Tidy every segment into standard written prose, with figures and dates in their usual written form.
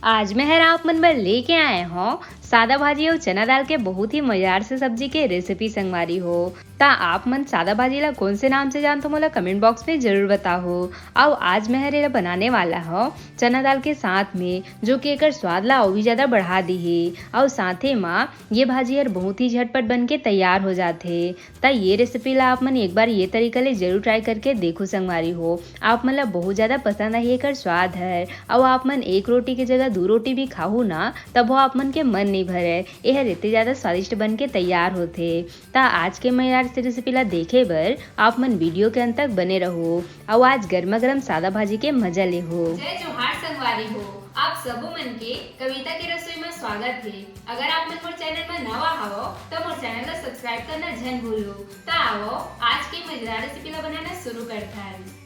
आज मैं आप मन बर लेके आए हो सादा भाजी और चना दाल के बहुत ही मजेदार से सब्जी के रेसिपी संगवारी हो। ता आप मन सादा भाजी ला कौन से नाम से जानते हो मोला कमेंट बॉक्स में जरूर बताओ। और आज मैं ला बनाने वाला हो चना दाल के साथ में, जो कि एकर स्वाद ला और भी ज्यादा बढ़ा दी है। और साथे माँ ये भाजी हर बहुत ही झटपट बन के तैयार हो जाते। ता ये रेसिपी ला आप मन एक बार ये तरीका ले जरूर ट्राई करके देखो संगवारी हो। आप मन ला बहुत ज्यादा पसंद आई एकर स्वाद है। और आप मन एक रोटी की जगह दो रोटी भी खाऊ ना तब वो आप मन के मन नहीं भरे। यह इतने ज्यादा स्वादिष्ट बन के तैयार होते। ता आज के मजेदार से रेसिपी ला देखे बर आप मन वीडियो के अंत तक बने रहो और आज गर्मा गर्म सादा भाजी के मजा ले हो। जय जोहार संगवारी हो, आप सबो मन के कविता की रसोई में स्वागत है। अगर आप मन मोर चैनल में नवा हवो तो मोर चैनल ला सब्सक्राइब करना झन भूलो। ता आओ आज के मजेदार रेसिपी ला बनाना शुरू करता है।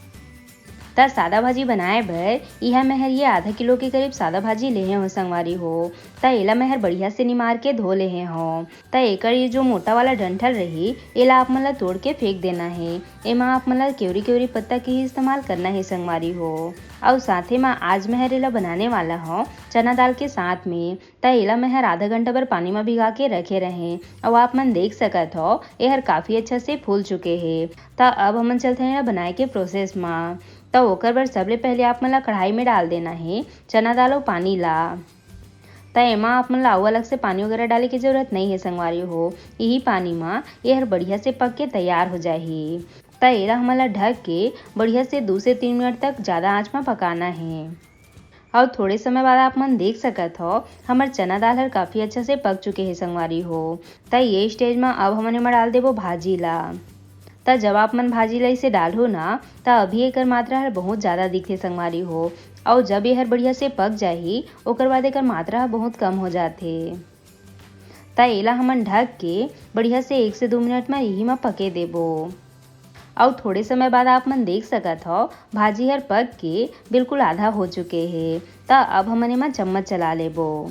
ता सादा भाजी बनाए बर यह मैं ये आधा किलो के करीब सादा भाजी लेहे हो संगवारी हो। ता एला मैं बढ़िया से निमार के धो लेहे हो। ता एकर ये जो मोटा वाला डंठल रही एला आप मन ला तोड़ के फेंक देना है। एमा आप मन ला केवरी केवरी पत्ता के ही इस्तेमाल करना है संगवारी हो। और साथे में आज मैं एला बनाने वाला हो चना दाल के साथ में। ता एला मैं आधा घंटा बर पानी में भिगा के रखे रहे और आप मन देख सकत हो यह काफी अच्छा से फूल चुके हैं। ता अब हम चलते हैं बनाए के प्रोसेस में। तो ओकर बर सबले पहले आप मन ला कढ़ाई में डाल देना है चना दाल और पानी ला। तो एमा आप मन ला अउ अलग से पानी वगैरह डाले की जरूरत नहीं है संगवारी हो। यही पानी में यह बढ़िया से पक के तैयार हो जाही। तो एला हमन ला ढक के बढ़िया से 2 से 3 मिनट तक ज्यादा आंच में पकाना है। और थोड़े समय बाद आप मन देख सकत हो हमार चना दाल हर काफी अच्छा से पक चुके हैं संगवारी हो। तो ये स्टेज में अब हमन एमा डाल देबो भाजी ला। ता जब आप मन भाजी ला इसे डालो ना ता अभी एकर मात्रा हर बहुत ज्यादा दिखते संगवारी हो। और जब ये हर बढ़िया से पक जाही ओकर बाद एकर मात्रा बहुत कम हो जाते। ता एला हमन ढक के बढ़िया से 1 से 2 मिनट में यही में पके देबो। और थोड़े समय बाद आप मन देख सकत हो भाजी हर पक के बिल्कुल आधा हो चुके हैं। ता अब हमन एमा चम्मच चला लेबो।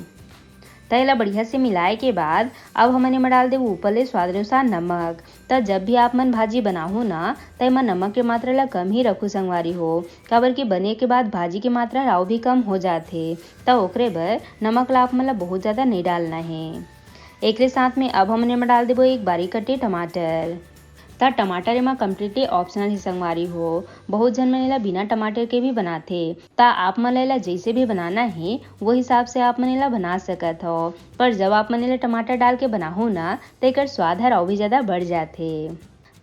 तो एला बढ़िया से मिलाए के बाद अब हमन एमा डाल देबो ऊपर ले स्वाद अनुसार नमक। तो जब भी आप मन भाजी बनाहू ना तो एमा नमक के मात्रा ला कम ही रखू संगवारी हो। काबर की बने के बाद भाजी की मात्रा और भी कम हो जाते। तो ओकरे बर नमक ला आप मन ला बहुत ज्यादा नहीं डालना है। एक साथ में अब हमन एमा डाल देबो एक बारीक कटे टमाटर। ता टमाटर एमा कम्प्लीटली ऑप्शनल ही संगवारी हो। बहुत जन मन एला बिना टमाटर के भी बनाथे। ता आप मन एला जैसे भी बनाना है वो हिसाब से आप मन एला बना सकत हो। पर जब आप मन एला टमाटर डाल के बनाहू ना तो एकर स्वाद हर और भी ज्यादा बढ़ जाथे।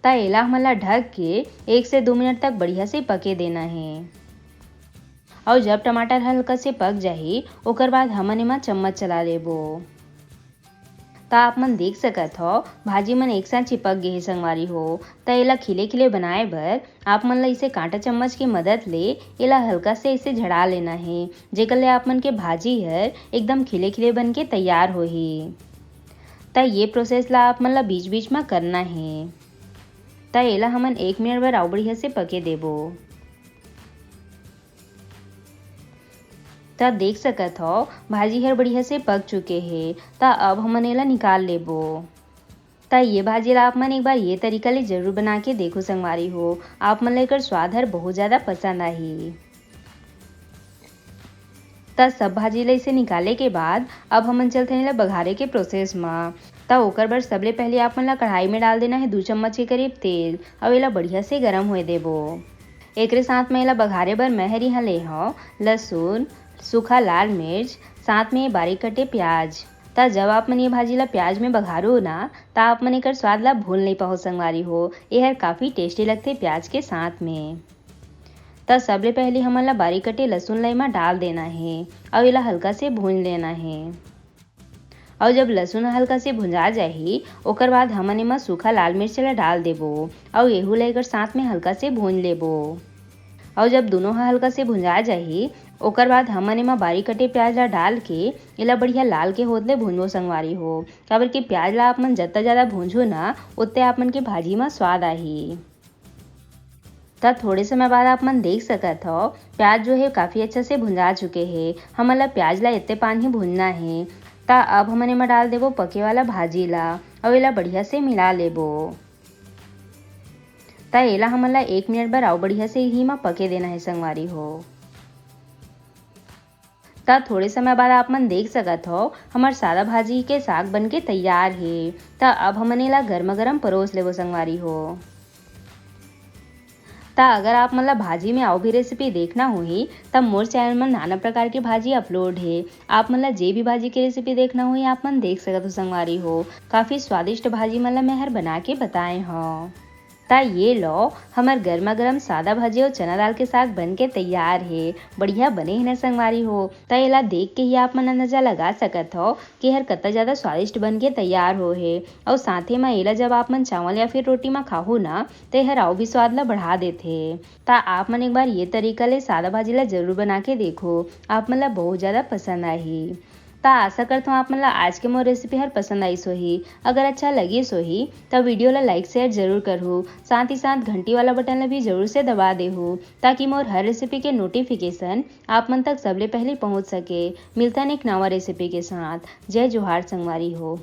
ता एला हमन ला ढक के 1 से 2 मिनट तक बढ़िया से पके देना है। और जब टमाटर हल्का से पक जाही ओकर बाद हमन एमा चम्मच चला लेबो। ता आप मन देख सकत हो भाजी मन एक साथ चिपक गे संगवारी हो। ता एला खिले खिले बनाए बर आप मन ला इसे कांटा चम्मच की मदद ले एला हल्का से इसे झड़ा लेना है। जेकर ले आप मन के भाजी हर एकदम खिले खिले बन के तैयार होही। ता ये प्रोसेस ला आप मन ला बीच बीच में करना है। ता एला हमन 1 मिनट बर और बढ़िया से पके देबो। ता देख सकत हो भाजी हर बढ़िया से पक चुके हैं। ता अब हमन एला निकाल लेबो। ता ये भाजी ला आप मन एक बार ये तरीका ले जरूर बना के देखो संगवारी हो। आप मन ला एकर स्वाद हर बहुत ज्यादा पसंद आही। ता सब भाजी ला इसे निकाले के बाद अब हमन चलते हैं बघारे के प्रोसेस में। ता ओकर बर सबले पहले आप मन ला कढ़ाई में डाल देना है 2 चम्मच के करीब तेल और एला बढ़िया से गरम होए देबो। एकरे साथ में एला बघारे बर मैं यहाँ ले हो लहसुन, सूखा लाल मिर्च, साथ में बारीक कटे प्याज। ता जब आप मन ये भाजी ला प्याज में बघारो ना ता आप मन एकर स्वाद ला भूल नहीं पाओ संगवारी हो। यह काफी टेस्टी लगते प्याज के साथ में। ता सबले पहले हमन ला बारीक कटे लहसुन ला एमा डाल देना है और एला हल्का से भून लेना है। और जब लहसुन हल्का से भुंजा जाही ओकर बाद हमन एमा सूखा लाल मिर्च ला डाल देबो और एहू ला एकर साथ में हल्का से भून लेबो। और जब दोनों हल्का से भुंजा जाही ओकर बाद हमन एमा बारीक कटे प्याज ला डाल के एला बढ़िया लाल के होत ले भूनबो संगवारी हो। काबर की प्याज ला आप मन जितना ज्यादा भूंजो ना उतने आप मन के भाजी में स्वाद आही। ता थोड़े समय बाद आप मन देख सकत हो प्याज जो है काफी अच्छा से भुंजा चुके हैं। हमन ला प्याज ला इतने पान ही भूनना है। ता अब हमन एमा डाल देबो पके वाला भाजी ला और एला बढ़िया से मिला लेबो। ता एला हमन ला 1 मिनट बर और बढ़िया से ही में पके देना है संगवारी हो। ता थोड़े समय बाद आप मन देख सकत हो हमार सादा भाजी के साग बन के तैयार है। ता अब हमन एला गर्मा गर्म परोस लेबो संगवारी हो। ता अगर आप मन ला भाजी में और भी रेसिपी देखना होही तब मोर चैनल में नाना प्रकार की भाजी अपलोड है। आप मन ला जे भी भाजी की रेसिपी देखना होही आप मन देख सकत हो संगवारी हो। काफी स्वादिष्ट भाजी मन ला मैं हर बना के बताए हो। ता ये लो हमार गर्मा गर्म सादा भाजी और चना दाल के साग बन के तैयार है। बढ़िया बने है ना संगवारी हो। ता एला देख के ही आप मन अंदाजा लगा सकत हो कि हर कतना ज्यादा स्वादिष्ट बन के तैयार हो है। और साथे में एला जब आप मन चावल या फिर रोटी में खाहो ना तो हर और भी स्वाद ला बढ़ा देथे। ता आप मन एक बार ये तरीका ले सादा भाजी ला जरूर बना के देखो, आप मन ला बहुत ज्यादा पसंद आही। ता आशा करता हूँ आप मन ला आज के मोर रेसिपी हर पसंद आई सोही। अगर अच्छा लगी सोही तब वीडियो ला लाइक शेयर जरूर करहु, साथ ही साथ घंटी वाला बटन ला भी जरूर से दबा देहु ताकि मोर हर रेसिपी के नोटिफिकेशन आप मन तक सबले पहले पहुँच सके। मिलता है एक नवा रेसिपी के साथ। जय जोहार संगवारी हो।